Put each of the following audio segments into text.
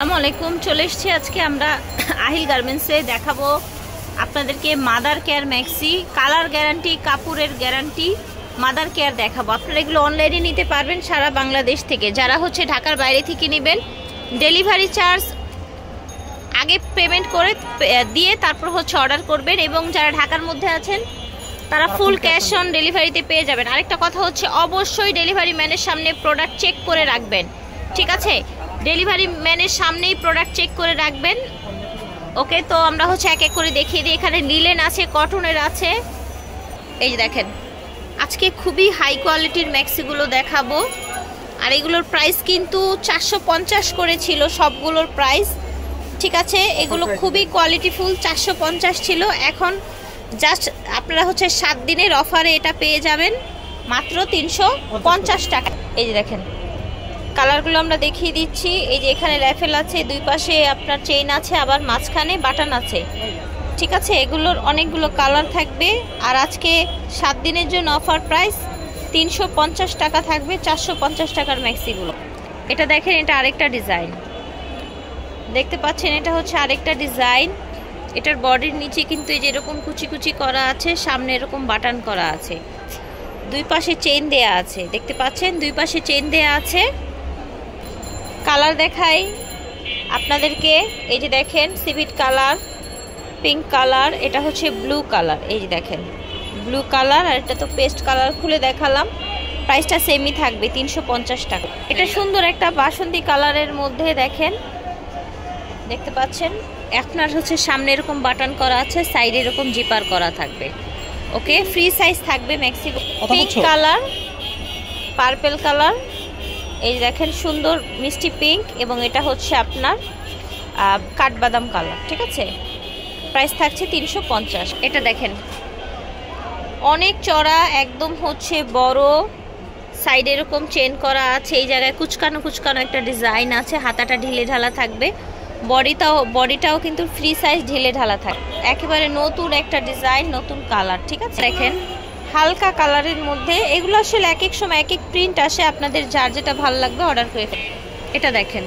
আসসালামু চলে এসেছি আজকে আমরা আহিল গার্মেন্টসে দেখাবো আপনাদেরকে mother care maxi colour guarantee কাপড়ের গ্যারান্টি মাদার কেয়ার দেখাবো। আপনারা এগুলো অনলাইনে নিতে পারবেন সারা বাংলাদেশ থেকে। যারা হচ্ছে ঢাকার বাইরে থেকে নেবেন ডেলিভারি চার্জ আগে পেমেন্ট করে দিয়ে তারপর হচ্ছে অর্ডার করবেন, এবং যারা ঢাকার মধ্যে আছেন তারা ফুল ক্যাশ অন ডেলিভারিতে পেয়ে যাবেন। আরেকটা কথা হচ্ছে অবশ্যই ডেলিভারি ম্যানের সামনে প্রোডাক্ট চেক করে রাখবেন, ঠিক আছে? ডেলিভারি ম্যানের সামনেই প্রোডাক্ট চেক করে রাখবেন। ওকে, তো আমরা হচ্ছে এক এক করে দেখিয়ে দিই। এখানে লিলেন আছে, কটনের আছে। এই যে দেখেন আজকে খুবই হাই কোয়ালিটির ম্যাক্সিগুলো দেখাবো। আর এগুলোর প্রাইস কিন্তু 450 করে ছিল সবগুলোর প্রাইস, ঠিক আছে? এগুলো খুবই কোয়ালিটিফুল, 450 ছিল। এখন জাস্ট আপনারা হচ্ছে 7 দিনের অফারে এটা পেয়ে যাবেন মাত্র 350 টাকা। এই যে দেখেন কালারগুলো আমরা দেখিয়ে দিচ্ছি। এই যে এখানে র্যাফেল আছে, দুই পাশে আপনার চেইন আছে, আবার মাঝখানে বাটন আছে, ঠিক আছে? এগুলোর অনেকগুলো কালার থাকবে। আর আজকে 7 দিনের জন্য অফার প্রাইস 350 টাকা থাকবে 450 টাকার ম্যাক্সিগুলো। এটা দেখেন, এটা আরেকটা ডিজাইন দেখতে পাচ্ছেন, এটা হচ্ছে আরেকটা ডিজাইন। এটার বডির নিচে কিন্তু এই যে এরকম কুচি কুচি করা আছে, সামনে এরকম বাটন করা আছে, দুই পাশে চেইন দেয়া আছে, দেখতে পাচ্ছেন দুই পাশে চেইন দেয়া আছে। কালার দেখাই আপনাদেরকে। এই যে দেখেন সিভিট কালার, পিঙ্ক কালার, এটা হচ্ছে ব্লু কালার। এই যে দেখেন ব্লু কালার, আর এটা তো পেস্ট কালার খুলে দেখালাম। প্রাইসটা সেমই থাকবে 350 টাকা। এটা সুন্দর একটা বাসন্তী কালারের মধ্যে দেখেন, দেখতে পাচ্ছেন আপনার হচ্ছে সামনে এরকম বাটন করা আছে, সাইডে এরকম জিপার করা থাকবে। ওকে, ফ্রি সাইজ থাকবে maxi. Pink colour, purple colour, এই দেখেন সুন্দর মিষ্টি পিঙ্ক, এবং এটা হচ্ছে আপনার কাঠবাদাম কালার, ঠিক আছে? প্রাইস থাকছে 350। এটা দেখেন অনেক চড়া, একদম হচ্ছে বড়, সাইডে এরকম চেন করা আছে, এই জায়গায় কুচকানো কুচকানো একটা ডিজাইন আছে, হাতাটা ঢিলে ঢালা থাকবে, বডিটাও কিন্তু ফ্রি সাইজ ঢিলে ঢালা থাকবে। একেবারে নতুন একটা ডিজাইন, নতুন কালার, ঠিক আছে? দেখেন হালকা কালারের মধ্যে। এগুলো আসলে এক এক সময় এক এক প্রিন্ট আসে, আপনাদের যার যেটা ভালো লাগবে অর্ডার করে ফেলুন। এটা দেখেন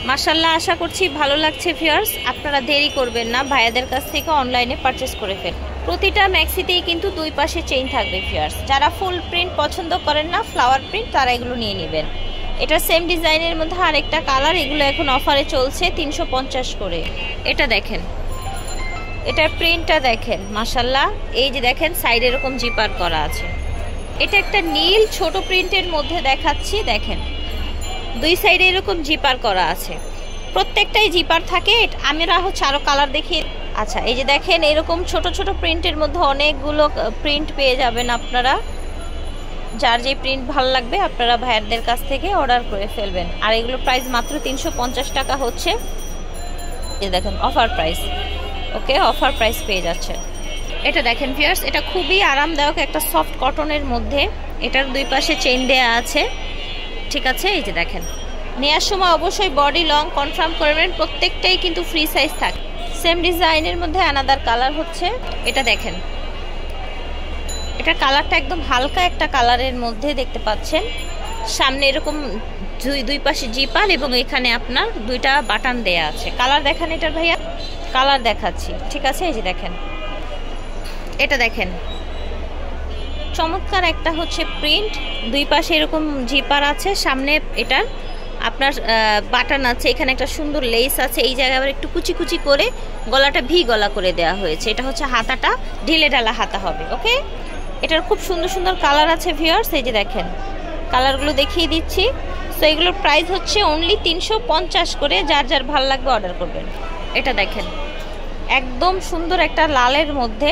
মাশাআল্লাহ, আশা করছি ভালো লাগছে ভিউয়ার্স। আপনারা দেরি করবেন না, ভাইয়াদের কাছ থেকে অনলাইনে পারচেস করে ফেলুন। প্রতিটা ম্যাক্সিতেই কিন্তু দুই পাশে চেইন থাকবে ভিউয়ার্স। যারা ফুল প্রিন্ট পছন্দ করেন না, ফ্লাওয়ার প্রিন্ট, তারা এগুলো নিয়ে নেবেন। এটা সেম ডিজাইনের মধ্যে আরেকটা কালার, এগুলো এখন অফারে চলছে 350 করে। এটা দেখেন, এটার প্রিন্টটা দেখেন মাশাআল্লাহ। এই যে দেখেন সাইডে এরকম জিপার করা আছে। এটা একটা নীল ছোট প্রিন্টের মধ্যে দেখাচ্ছি, দেখেন দুই সাইডে এরকম জিপার করা আছে, প্রত্যেকটাই জিপার থাকে। আমরা হচ্ছে আরো কালার দেখিয়ে। আচ্ছা, এই যে দেখেন এরকম ছোট ছোট প্রিন্টের মধ্যে অনেকগুলো প্রিন্ট পেয়ে যাবেন আপনারা। যার যে প্রিন্ট ভালো লাগবে আপনারা ভাইয়ারদের কাছ থেকে অর্ডার করে ফেলবেন। আর এগুলো প্রাইস মাত্র 350 টাকা হচ্ছে। এই দেখেন অফার প্রাইস। ওকে, অফার প্রাইস পেয়ে যাচ্ছে। এটা দেখেন ভিউয়ার্স, এটা খুবই আরামদায়ক একটা সফট কটনের মধ্যে। এটার দুই পাশে চেইন দেয়া আছে, ঠিক আছে? এই যে দেখেন নেওয়ার সময় অবশ্যই বডি লং কনফার্ম করবেন, প্রত্যেকটাই কিন্তু ফ্রি সাইজ থাকে। সেম ডিজাইনের মধ্যে আনাদার কালার হচ্ছে। এটা দেখেন, এটা কালারটা একদম হালকা একটা কালারের মধ্যে দেখতে পাচ্ছেন। সামনে এরকম দুই পাশে জিপার, এবং এখানে আপনার দুইটা বাটন দেয়া আছে। কালার দেখেন এটার ভাইয়া, কালার দেখাচ্ছি, ঠিক আছে? এই যে দেখেন এটা দেখেন চমৎকার একটা হচ্ছে প্রিন্ট, দুই পাশে এরকম জিপার আছে, সামনে এটার আপনার বাটন আছে, এখানে একটা সুন্দর লেস আছে, এই জায়গায় আবার একটু কুচি কুচি করে গলাটা ভি গলা করে দেওয়া হয়েছে। এটা হচ্ছে হাতাটা ঢিলে ঢালা হাতা হবে। ওকে, এটার খুব সুন্দর সুন্দর কালার আছে ভিউয়ার্স। এই যে দেখেন কালারগুলো দেখিয়ে দিচ্ছি। তো এগুলোর প্রাইস হচ্ছে অনলি 350 করে। যার যার ভালো লাগবে অর্ডার করবেন। এটা দেখেন একদম সুন্দর একটা লালের মধ্যে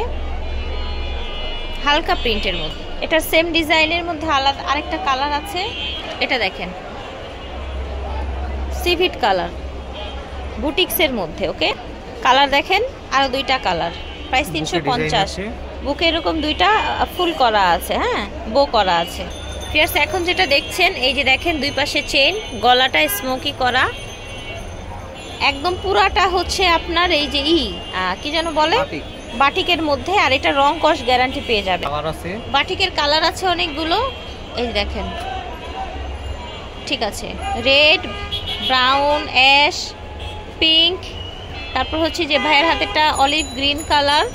হালকা প্রিন্টের মধ্যে, এটা সেম ডিজাইনের মধ্যে আলাদা আরেকটা কালার আছে। এটা দেখেন সিভিট কালার, বুটিক্সের মধ্যে। ওকে, কালার দেখেন আরো দুইটা কালার, প্রাইস 350। বুকে এরকম দুইটা ফুল করা আছে, হ্যাঁ বো করা আছে। ফিয়ার্স এখন যেটা দেখছেন, এই যে দেখেন দুই পাশে চেইন, গলাটা স্মোকি করা, একদম পুরাটা হচ্ছে আপনার এই যে কি যেন বলে বাটিকের মধ্যে। আর এটা রং কস গ্যারান্টি পেয়ে যাবে। বাটিকের কালার আছে অনেকগুলো, এই দেখেন, ঠিক আছে? রেড, ব্রাউন, অ্যাশ, পিঙ্ক, তারপর হচ্ছে যে ভাইয়ের হাতেটা অলিভ গ্রিন কালার।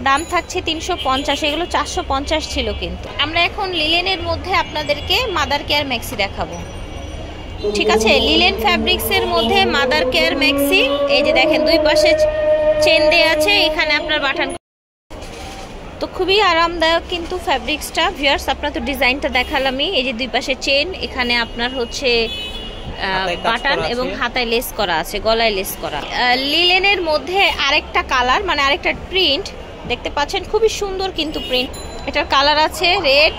দাম থাকছে 350, এগুলো 450 ছিল। কিন্তু আমরা এখন লিলেনের মধ্যে আপনাদেরকে মাদার কেয়ার ম্যাক্সি দেখাবো, ঠিক আছে? লিলেন ফ্যাব্রিক্সের মধ্যে মাদার কেয়ার ম্যাক্সি। এই যে দেখেন দুই পাশে চেন দেয়া আছে, এখানে আপনার বাটন। তো খুবই আরামদায়ক কিন্তু ফ্যাব্রিক্সটা। ভিউয়ার্স, আপনার তো ডিজাইনটা দেখালামই। এই যে দুই পাশে চেন, এখানে আপনার হচ্ছে বাটন এবং হাতায় লেস করা আছে, গলায় লেস করা। লিলেনের মধ্যে আরেকটা কালার, মানে আরেকটা প্রিন্ট দেখতে পাচ্ছেন, খুবই সুন্দর কিন্তু প্রিন্ট। এটার কালার আছে রেড,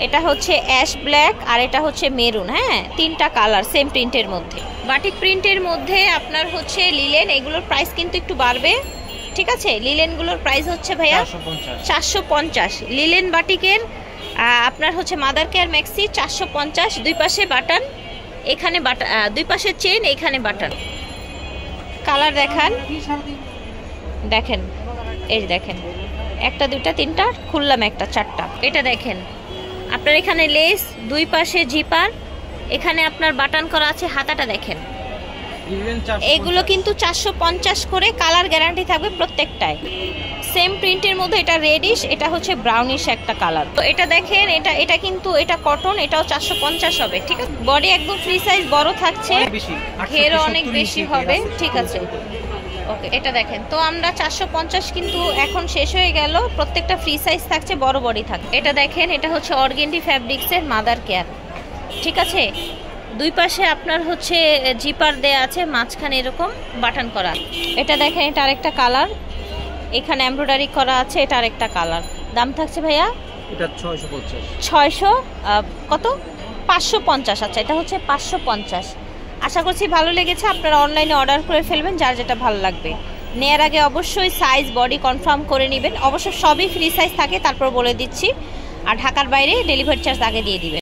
এটা হচ্ছে অ্যাশ ব্ল্যাক, আর এটা হচ্ছে মেরুন। হ্যাঁ, তিনটা কালার সেম প্রিন্টের মধ্যে। বাটিক প্রিন্টের মধ্যে আপনার হচ্ছে লিলেন, এগুলোর প্রাইস কিন্তু একটু বাড়বে, ঠিক আছে? লিলেনগুলোর প্রাইস হচ্ছে ভাইয়া 450। লিলেন বাটিকের আপনার হচ্ছে মাদার কেয়ার ম্যাক্সি 450। দুই পাশে বাটন, এখানে বাটন, দুই পাশে চেন, এখানে বাটন। কালার দেখান, দেখেন, এই দেখেন, একটা দুইটা তিনটা খুললাম, একটা চারটা। এটা দেখেন আপনার এখানে লেস, দুই পাশে জিপার, এখানে আপনার বাটন করা আছে, হাতাটা দেখেন। এগুলো কিন্তু 450 করে। কালার গ্যারান্টি থাকবে প্রত্যেকটায়। সেম প্রিন্টের মধ্যে এটা রেডিশ, এটা হচ্ছে ব্রাউনিশ একটা কালার। তো এটা দেখেন, এটা কিন্তু এটা কটন, এটাও 450 হবে, ঠিক আছে? বডি একদম ফ্রি সাইজ, বড় থাকছে, ঘেরও অনেক বেশি হবে, ঠিক আছে? ওকে, এটা দেখেন। তো আমরা 450 কিন্তু এখন শেষ হয়ে গেল। প্রত্যেকটা ফ্রি সাইজ থাকছে, বড় বডি থাকবে। এটা দেখেন, এটা হচ্ছে অর্গেন্ডি ফ্যাব্রিক্সের মাদার কেয়ার, ঠিক আছে? দুই পাশে আপনার হচ্ছে জিপার দেয়া আছে, মাঝখানে এরকম বাটন করা। এটা দেখেন, এটা আরেকটা কালার, এখানে এমব্রয়ডারি করা আছে, এটা আরেকটা কালার। দাম থাকছে ভাইয়া এটা 650। 600 কত? 550। আচ্ছা, এটা হচ্ছে 550। আশা করছি ভালো লেগেছে। আপনারা অনলাইনে অর্ডার করে ফেলবেন যার যেটা ভালো লাগবে। নেয়ার আগে অবশ্যই সাইজ বডি কনফার্ম করে নেবেন। অবশ্য সবই ফ্রি সাইজ থাকে, তারপর বলে দিচ্ছি। আর ঢাকার বাইরে ডেলিভারি চার্জ আগে দিয়ে দিবেন।